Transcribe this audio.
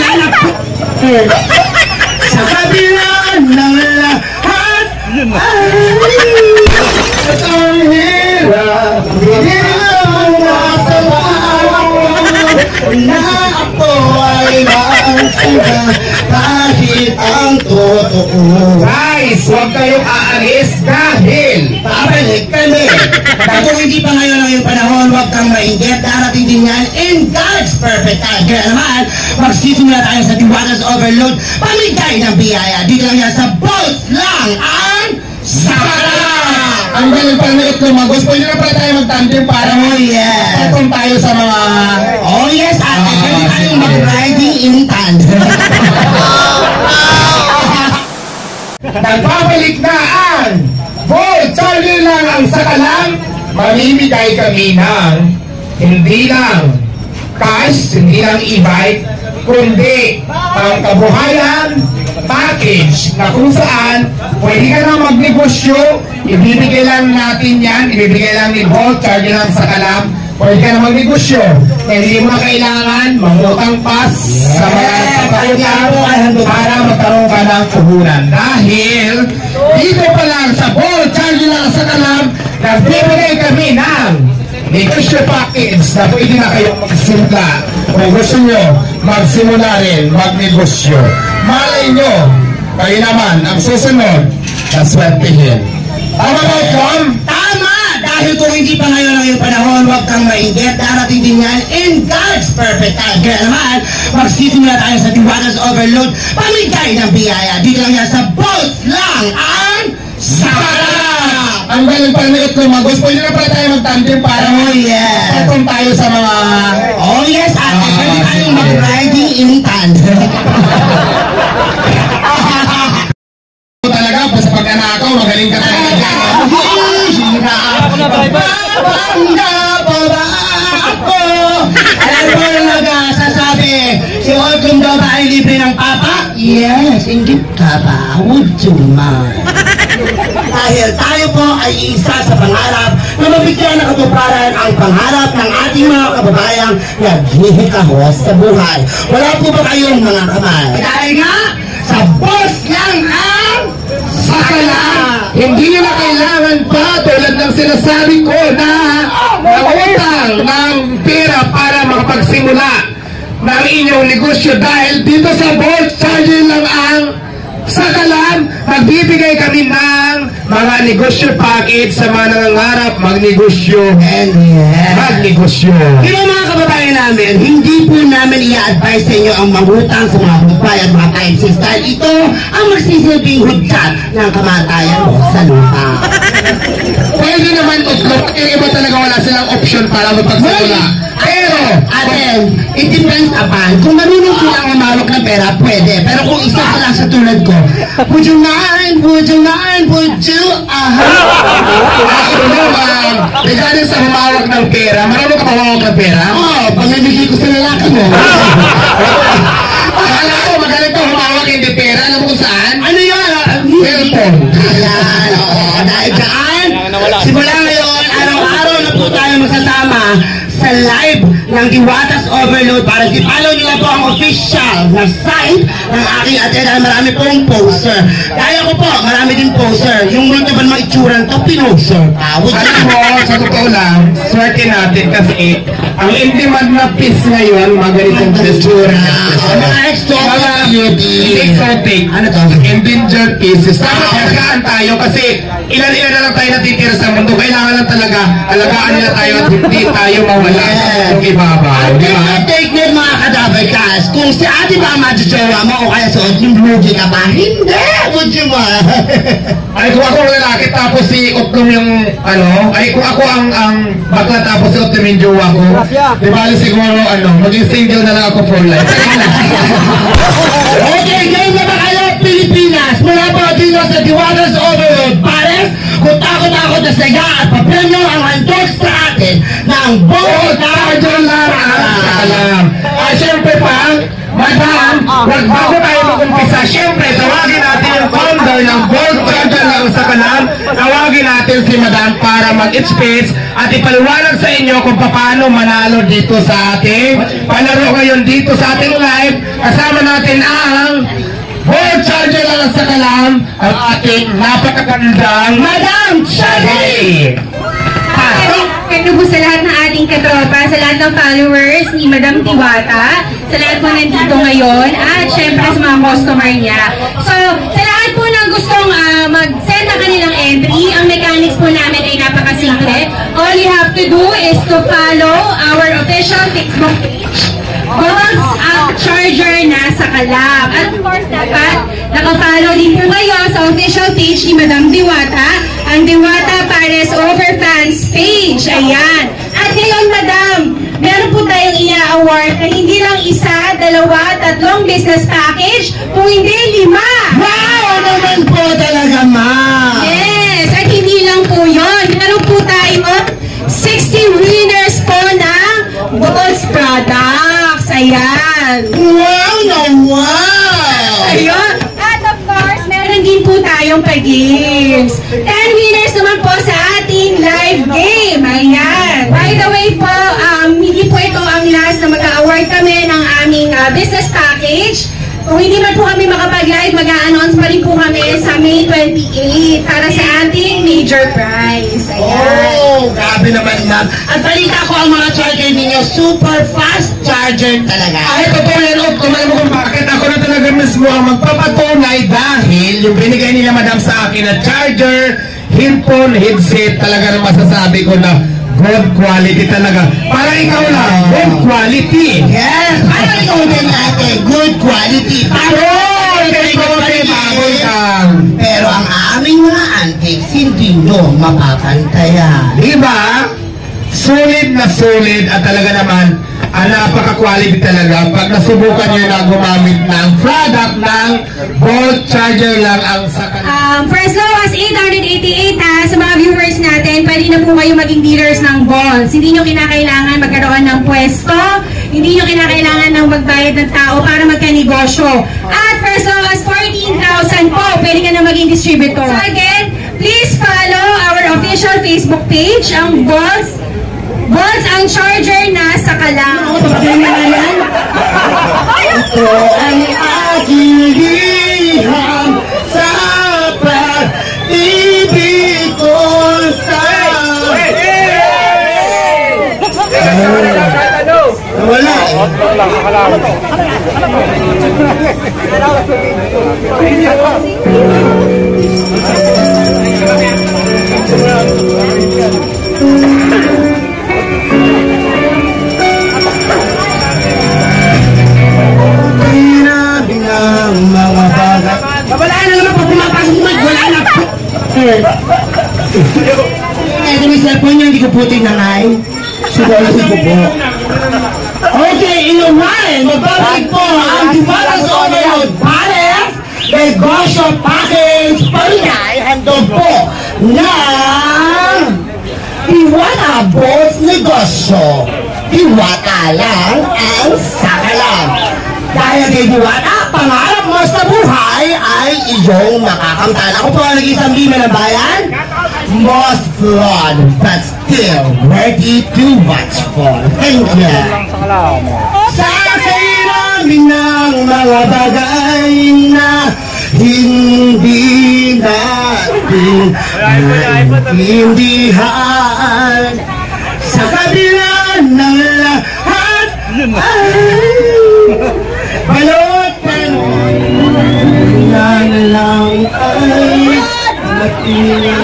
anak ko. Sa kabila ng lahat ang hirap, hindi mo masawa na ako ay masaga kahit ang totoo. Guys, huwag kayong aalis dahil babalik kami. At kung hindi pa ngayon ang iyong panahon, huwag kang mainggit. Darating din yan in God's perfect time. Kaya naman, magsisimula tayo sa Diwata's Overload. Pamigay ng biyaya. Dito lang yan sa Bolt Lang ang Sakala! ang galing pala na ito, mag-gusto nyo na pala tayo mag-tandem para patong tayo sa mga... Oh yes, at galing tayong mag-riding in tandem. Nagbabalik na ang Bolt Charlie Lang ang Sakalang. Mamimigay kami ng hindi lang cash, hindi lang e-bike, kundi ang kabuhayan package na kung saan pwede ka na magnegosyo. Ibibigay lang natin yan, ibibigay lang ni Bolt Charlie Lang Sakalang. Pwede ka na magnegosyo. Hindi mo na kailangan mangutang pas sa mga kapatid para magkaroon ka ng puhunan. Dahil dito pa lang sa Bolt Charlie Lang Sakalang, nagbibigay kami ng negosyo package na pwede na kayong magsimula. Kung gusto nyo, magsimula rin magnegosyo. Malay nyo, kayo naman ang susunod na swertihin. Tama ba, Tom? Tama! Dahil kung hindi pa ngayon ang iyong panahon, huwag kang mainggit. Darating din yan in God's perfect time. Kaya naman, magsisimula tayo sa Diwata's Overload. Pamigay ng biyaya. Dito lang yan sa Bolt Lang ang Sakala! Ang galing pala na ito, mag-gusto nyo na pala tayo mag-tandem para patong tayo sa mga... Oh yes, at galing tayong mag-riding in tandem. Talaga, sa pagkanakaw, magaling ka talaga dyan. Babangga pa ba ako? Alam mo na nagsasabi, si Olcom daw ba ay libre ng papa? Yes, ingit ka ba? Would you mind? Dahil tayo po ay isa sa pangarap na mabigyan ng katuparan ang pangarap ng ating mga kababayang naghihikahos sa buhay. Wala po ba kayong mga kamay? Dahil nga, sa boss lang ang Sakala! Hindi nyo na kailangan pa tulad ng sinasabi ko na mangutang ng pera para makapagsimula ng inyong negosyo dahil dito sa Bolt Charlie Lang ang Sakalang, magbibigay kami ng mga negosyo package sa mga nangangarap magnegosyo. Magnegosyo. Di ba mga kababayan namin, hindi po namin i-advise sa inyo ang mangutang sa mga bumpay at mga time dahil ito ang magsisilbing hudyat ng kamatayan mo sa lupa. Pwede naman utlok, yung iba talaga wala silang option para magpagsimula. Pero, atin, it depends upon kung marunong silang umawak ng pera, pwede. Pero kung isa ka lang sa tulad ko, would you mind, would you mind, would you, Ako naman, regarding sa humawak ng pera, marunong ka humawak ng pera? Oo, pamimigay ko sa lalaki mo. Akala ko, magaling ka humawak hindi pera. Alam mo kung saan? Ano yun? Cellphone. Ayan, oo. Dahil dyan, simula ngayon, araw-araw na po tayo masasama sa live ng Diwata's Overload para i-follow nila po ang official na site ng aking ate dahil marami pong poster. Kaya ko po, marami din poster. Yung multo ba naman itsurang to, pinoser. Alam mo, sa totoo lang, swerte natin kasi ang in-demand na piece ngayon, mga ganitong gesture. Mga exotic. Exotic. Ano to? Endangered pieces. Dapat alagaan tayo kasi ilan-ilan na lang tayo natitira sa mundo. Kailangan lang talaga alagaan nila tayo at hindi tayo mawala ng ibabaw. At take note mga kadabay-kas, kung si ate ba majujowa mo o kaya suot yung blue jean ka ba? Hindi! Would you ba? Ay, kung ako ang lalaki tapos si Otlum yung ano, ay kung ako ang bakla tapos si Otlum yung jowa ko, di ba siguro ano, maging single na lang ako for life. Okay, game na ba kayo Pilipinas? Mula po dito sa Diwata's Overload. Pares, kung takot-takot na saya at papremyo ang handog sa atin ng Bolt Charlie Lang ang Sakalang. Siyempre pa, madam, bago tayo mag-umpisa, siyempre tawagin natin yung founder ng Bolt Charlie Lang ang Sakalang. Tawagin natin si madam para mag-speech at ipaliwanag sa inyo kung paano manalo dito sa ating palaro ngayon dito sa ating live. Kasama natin ang Volt Charger lang sa kalam, ang ating napakagandang Madam Shadi! Paglubo sa lahat ng ating katropa, sa lahat ng followers ni Madam Diwata, sa lahat po nandito ngayon, at syempre sa mga customer niya. So, sa lahat po ng gustong mag-send ng kanilang entry, ang mechanics po namin ay napakasimple. All you have to do is to follow our official Facebook page. Bolts ang charger na sa kalab. At of course, dapat nakafollow din po kayo sa official page ni Madam Diwata, ang Diwata Pares Overfans page. Ayan. At ngayon, Madam, meron po tayong i-award na hindi lang isa, dalawa, tatlong business package, kung hindi 5. Wow! Naman po talaga, ma'am! Yes! At hindi lang po yun. Meron po tayong 60 winners po ng Bolts products. Ayan. Wow na wow! Ayun. At of course, meron din po tayong pa-games. 10 winners naman po sa ating live game. Ayan. By the way po, hindi po ito ang last na mag-award kami ng aming business package. Kung hindi man po kami makapag-live, mag-a-announce pa rin po kami sa May 28 para sa ating major prize. Ayan. Oh, grabe naman, ma'am. At balita ko ang mga charger ninyo, super fast charger talaga. Ay, totoo yan, Op. Kung alam mo kung bakit ako na talaga mismo ang magpapatunay dahil yung binigay nila madam sa akin na charger, headphone, headset, talaga na masasabi ko na good quality talaga. Para ikaw lang, good quality. Yes, para ikaw din natin, good quality. Pero ang aming mga antics, hindi nyo mapapantayan. Diba? Solid at talaga naman, napaka-quality talaga. Pag nasubukan nyo na gumamit ng product ng Volt Charger lang ang sa For as low as 888 sa mga viewers natin, pwede na po kayo maging dealers ng bonds. Hindi nyo kinakailangan magkaroon ng pwesto, hindi nyo kinakailangan ng magbayad ng tao para magkanegosyo. At for as low as 14,000 po, pwede ka na maging distributor. So again, please follow our official Facebook page, ang Bolts ang charger na sa kalam. Ito ang aking liham sa pag-ibig ko sa'yo. Wala. Mga bagay. Wala na naman pag pumapasok mo, wala na po. Ito may cellphone niya, hindi ko putin na nga eh. Siguro ko po. Okay, inumahin, magbabalik po ang Diwata's Overload Pares Negosyo Package Parinay, handog po ng Diwata Bolts Negosyo. Diwata lang ang sakalam. Dahil kay Diwata, pangarap mo sa buhay ay iyong makakamtan. Ako po ang nag-isang lima ng bayan, most flawed but still ready to watch for. Thank you. Sa namin ng mga bagay na hindi natin naiintindihan, sa kabila ng lahat ay balot na lang ay matila.